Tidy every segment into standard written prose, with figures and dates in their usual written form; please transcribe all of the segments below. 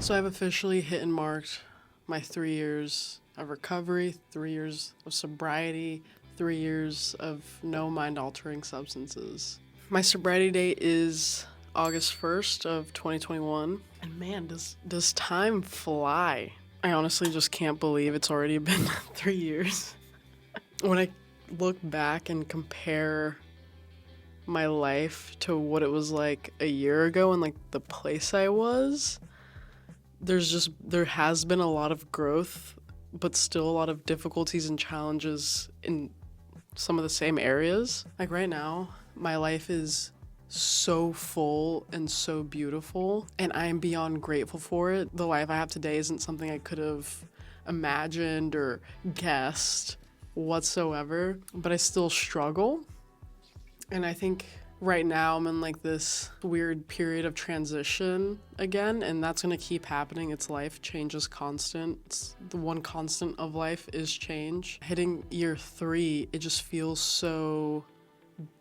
So I've officially hit and marked my 3 years of recovery, 3 years of sobriety, 3 years of no mind-altering substances. My sobriety date is August 1st of 2021. And man, does time fly. I honestly just can't believe it's already been 3 years. When I look back and compare my life to what it was like a year ago and like the place I was, there has been a lot of growth, but still a lot of difficulties and challenges in some of the same areas. Like right now, my life is so full and so beautiful, and I am beyond grateful for it. The life I have today isn't something I could have imagined or guessed whatsoever, but I still struggle. And I think right now I'm in like this weird period of transition again, and that's gonna keep happening. It's life, change is constant. The one constant of life is change. Hitting year 3, it just feels so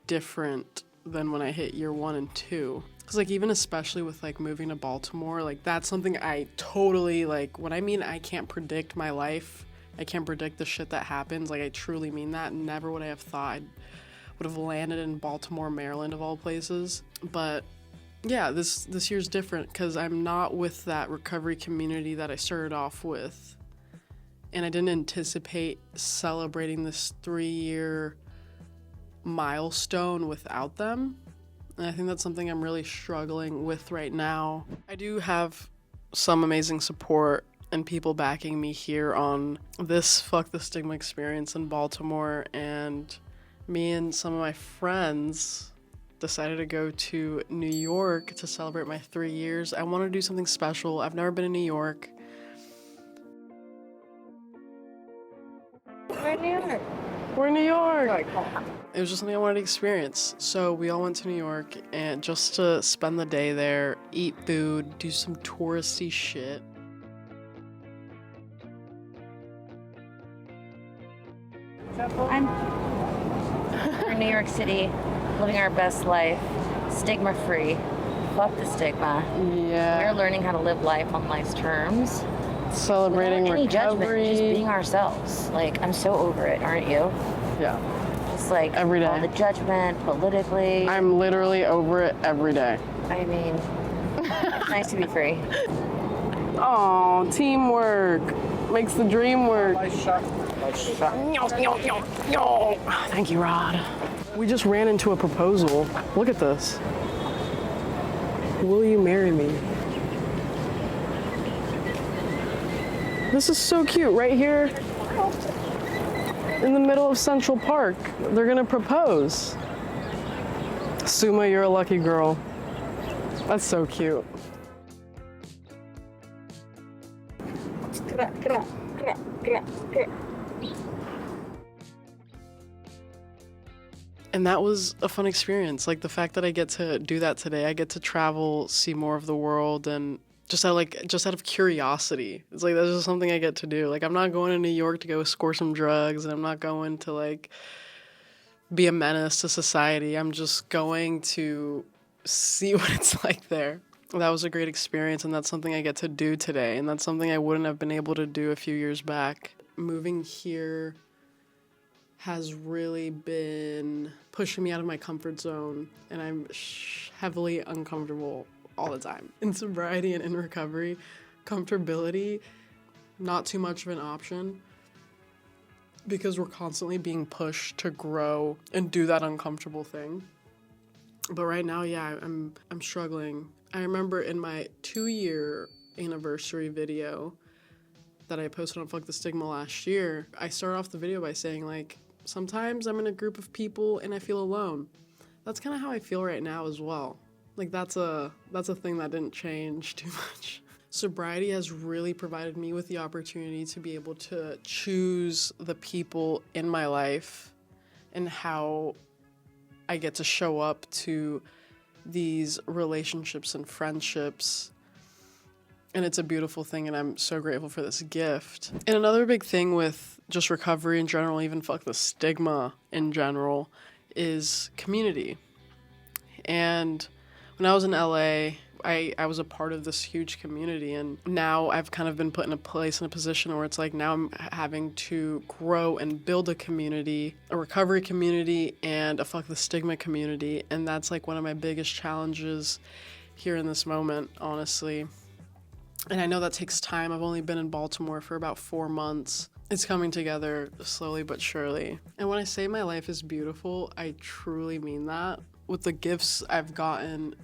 different than when I hit year 1 and 2. Cause like even especially with like moving to Baltimore, like that's something I totally like. When I mean I can't predict my life, I can't predict the shit that happens, like I truly mean that. Never would I have thought would have landed in Baltimore, Maryland of all places. But yeah, this year's different because I'm not with that recovery community that I started off with. And I didn't anticipate celebrating this 3-year milestone without them. And I think that's something I'm really struggling with right now. I do have some amazing support and people backing me here on this Fuck the Stigma experience in Baltimore, and me and some of my friends decided to go to New York to celebrate my 3 years. I want to do something special. I've never been in New York. We're in New York. We're in New York. It was just something I wanted to experience. So we all went to New York and just to spend the day there, eat food, do some touristy shit. We're in New York City, living our best life, stigma-free. Fuck the stigma. Yeah. We're learning how to live life on life's terms. Celebrating without any judgment, recovery. just being ourselves. Like, I'm so over it, aren't you? Yeah. Just like Every day. all the judgment, politically. I'm literally over it every day. I mean, it's nice to be free. Oh, teamwork makes the dream work. Thank you, Rod. We just ran into a proposal. Look at this. Will you marry me? This is so cute, right here in the middle of Central Park. They're gonna propose. Suma, you're a lucky girl. That's so cute. Come on. And that was a fun experience. Like the fact that I get to do that today, I get to travel, see more of the world, and just out of curiosity. It's like that's just something I get to do. Like I'm not going to New York to go score some drugs, and I'm not going to like be a menace to society. I'm just going to see what it's like there. That was a great experience, and that's something I get to do today, and that's something I wouldn't have been able to do a few years back. Moving here has really been pushing me out of my comfort zone, and I'm heavily uncomfortable all the time. In sobriety and in recovery, comfortability, not too much of an option because we're constantly being pushed to grow and do that uncomfortable thing. But right now, yeah, I'm struggling. I remember in my 2-year anniversary video that I posted on Fuck the Stigma last year, I started off the video by saying like, sometimes I'm in a group of people and I feel alone. That's kind of how I feel right now as well. Like that's a thing that didn't change too much. Sobriety has really provided me with the opportunity to be able to choose the people in my life and how I get to show up to these relationships and friendships. And it's a beautiful thing, and I'm so grateful for this gift. And another big thing with just recovery in general, even Fuck the Stigma in general, is community. And when I was in LA, I was a part of this huge community, and now I've kind of been put in a position where it's like now I'm having to grow and build a community, a recovery community, and a fuck the stigma community, and that's like one of my biggest challenges here in this moment, honestly. And I know that takes time. I've only been in Baltimore for about 4 months. It's coming together slowly but surely. And when I say my life is beautiful, I truly mean that. With the gifts I've gotten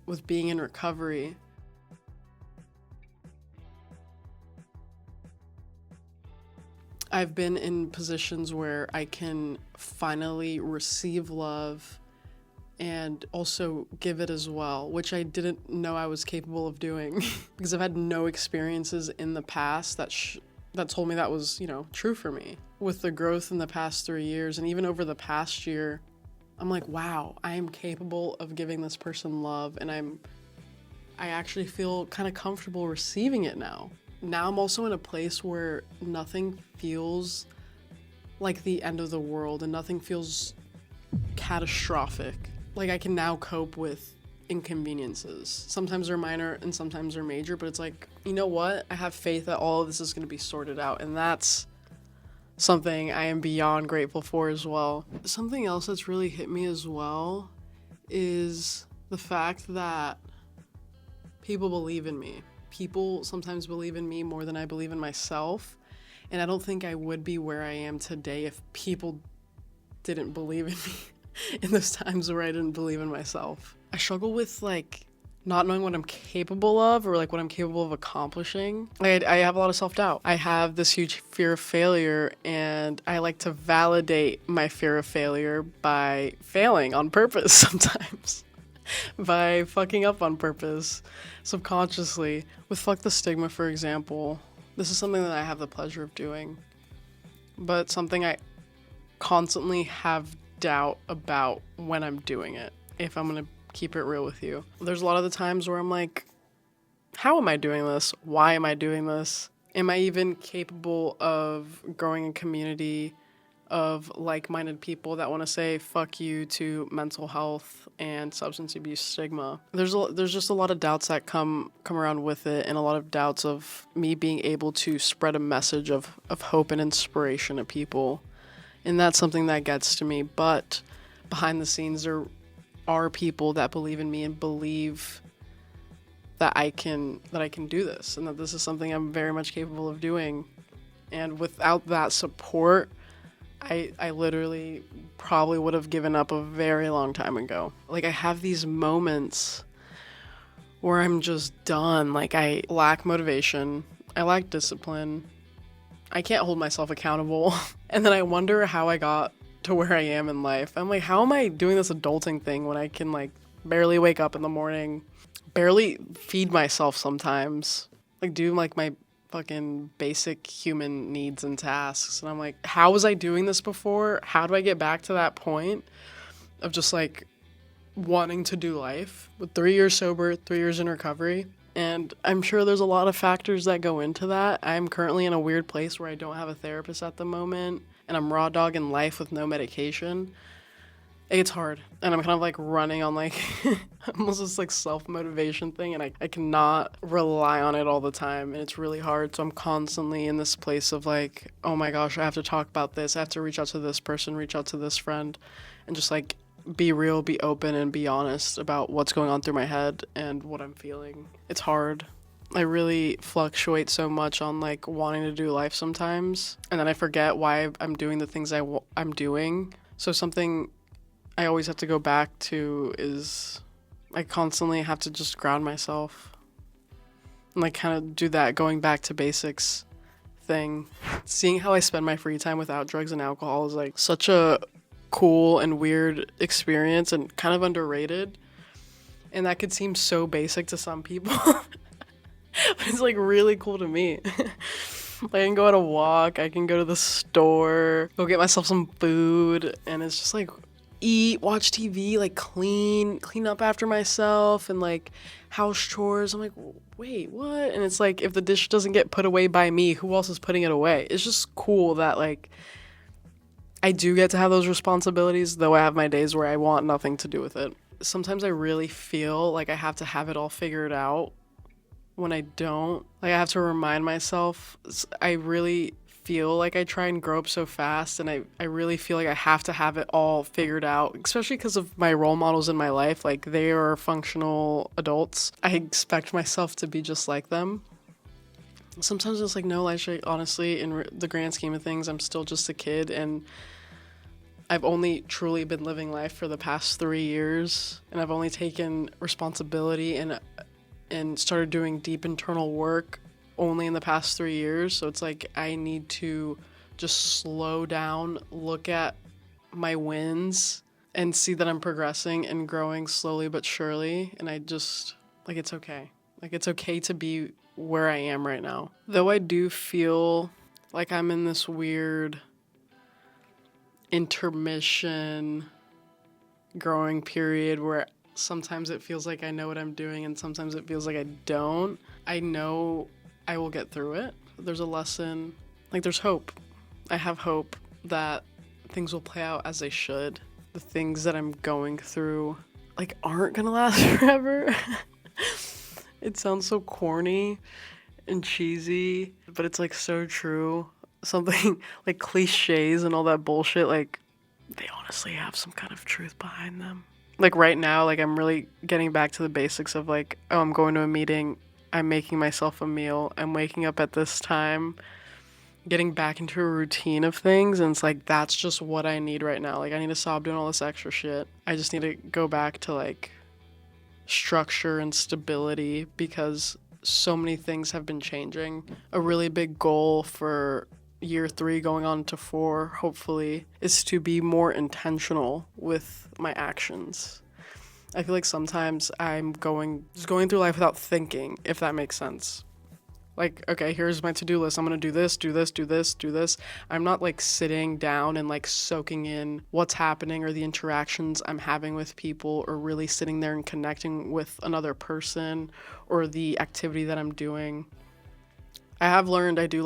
with being in recovery, I've been in positions where I can finally receive love and also give it as well, which I didn't know I was capable of doing because I've had no experiences in the past that told me that was, true for me. With the growth in the past 3 years and even over the past year, I'm like, wow, I am capable of giving this person love, and I actually feel kind of comfortable receiving it now. Now I'm also in a place where nothing feels like the end of the world and nothing feels catastrophic. Like I can now cope with inconveniences. Sometimes they're minor and sometimes they're major, but it's like, you know what? I have faith that all of this is going to be sorted out, and that's something I am beyond grateful for as well. Something else that's really hit me as well is the fact that people believe in me. People sometimes believe in me more than I believe in myself, and I don't think I would be where I am today if people didn't believe in me in those times where I didn't believe in myself. I struggle with not knowing what I'm capable of or what I'm capable of accomplishing. I have a lot of self-doubt. I have this huge fear of failure, and I like to validate my fear of failure by failing on purpose sometimes. By fucking up on purpose, subconsciously. With Fuck the Stigma, for example, this is something that I have the pleasure of doing, but something I constantly have doubt about when I'm doing it, if I'm gonna keep it real with you. There's a lot of the times where I'm like, how am I doing this? Why am I doing this? Am I even capable of growing a community of like-minded people that want to say fuck you to mental health and substance abuse stigma? There's just a lot of doubts that come around with it, and a lot of doubts of me being able to spread a message of hope and inspiration to people. And that's something that gets to me. But behind the scenes, there are people that believe in me and believe that I can do this, and that this is something I'm very much capable of doing. And without that support, I literally probably would have given up a very long time ago. I have these moments where I'm just done. I lack motivation. I lack discipline. I can't hold myself accountable. And then I wonder how I got to where I am in life. I'm like, how am I doing this adulting thing when I can barely wake up in the morning, barely feed myself sometimes, do my fucking basic human needs and tasks. And I'm like, how was I doing this before? How do I get back to that point of just wanting to do life? With 3 years sober, 3 years in recovery. And I'm sure there's a lot of factors that go into that. I'm currently in a weird place where I don't have a therapist at the moment, and I'm raw dogging life with no medication. It's hard, and I'm kind of running on almost this self-motivation thing, and I cannot rely on it all the time, and it's really hard. So I'm constantly in this place of oh my gosh, I have to talk about this, I have to reach out to this person, reach out to this friend, and just be real, be open, and be honest about what's going on through my head and what I'm feeling. It's hard. I really fluctuate so much on wanting to do life sometimes, and then I forget why I'm doing the things I'm doing. So something I always have to go back to is I constantly have to just ground myself and kind of do that going back to basics thing. Seeing how I spend my free time without drugs and alcohol is such a cool and weird experience and kind of underrated, and that could seem so basic to some people. But it's really cool to me. I can go on a walk, I can go to the store, go get myself some food, and it's just eat, watch TV, clean up after myself, and house chores. I'm wait, what? And it's if the dish doesn't get put away by me, who else is putting it away? It's just cool that I do get to have those responsibilities, though I have my days where I want nothing to do with it. sometimes I really feel like I have to have it all figured out when I don't. Like, I have to remind myself. I really feel like I try and grow up so fast, and I really feel like I have to have it all figured out, especially because of my role models in my life. Like, they are functional adults. I expect myself to be just like them. Sometimes it's like, no, Laisha, honestly, in the grand scheme of things, I'm still just a kid, and I've only truly been living life for the past 3 years, and I've only taken responsibility and started doing deep internal work only in the past 3 years. So it's like I need to just slow down, look at my wins, and see that I'm progressing and growing slowly but surely. And I just, like, it's okay. Like, it's okay to be where I am right now. Though I do feel like I'm in this weird intermission growing period where sometimes it feels like I know what I'm doing and sometimes it feels like I don't. I know I will get through it. There's a lesson, like, there's hope. I have hope that things will play out as they should. The things that I'm going through, like, aren't gonna last forever. It sounds so corny and cheesy, but it's, like, so true. Something like cliches and all that bullshit, like, they honestly have some kind of truth behind them. Like, right now, like, I'm really getting back to the basics of, like, oh, I'm going to a meeting, I'm making myself a meal, I'm waking up at this time, getting back into a routine of things, and it's like, that's just what I need right now. Like, I need to stop doing all this extra shit. I just need to go back to, like, structure and stability, because so many things have been changing. A really big goal for year 3 going on to 4, hopefully, is to be more intentional with my actions. I feel like sometimes I'm going through life without thinking, if that makes sense. Like, okay, here's my to-do list. I'm going to do this, do this, do this, do this. I'm not, like, sitting down and, like, soaking in what's happening or the interactions I'm having with people, or really sitting there and connecting with another person or the activity that I'm doing. I have learned I do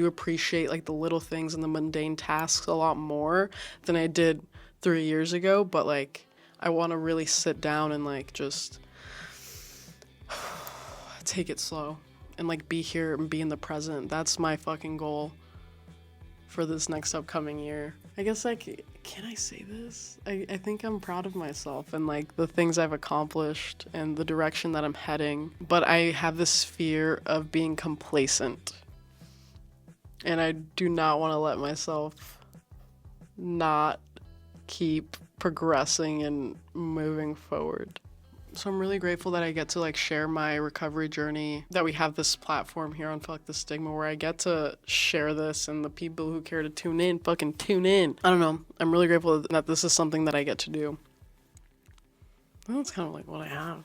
appreciate, like, the little things and the mundane tasks a lot more than I did 3 years ago, but, like, I want to really sit down and, like, just take it slow and, like, be here and be in the present. That's my fucking goal for this next upcoming year. I guess, like, can I say this? I think I'm proud of myself and, like, the things I've accomplished and the direction that I'm heading, but I have this fear of being complacent. And I do not want to let myself not keep progressing and moving forward. So I'm really grateful that I get to, like, share my recovery journey, that we have this platform here on Fuck the Stigma where I get to share this, and the people who care to tune in, fucking tune in. I don't know. I'm really grateful that this is something that I get to do. Well, that's kind of like what I have.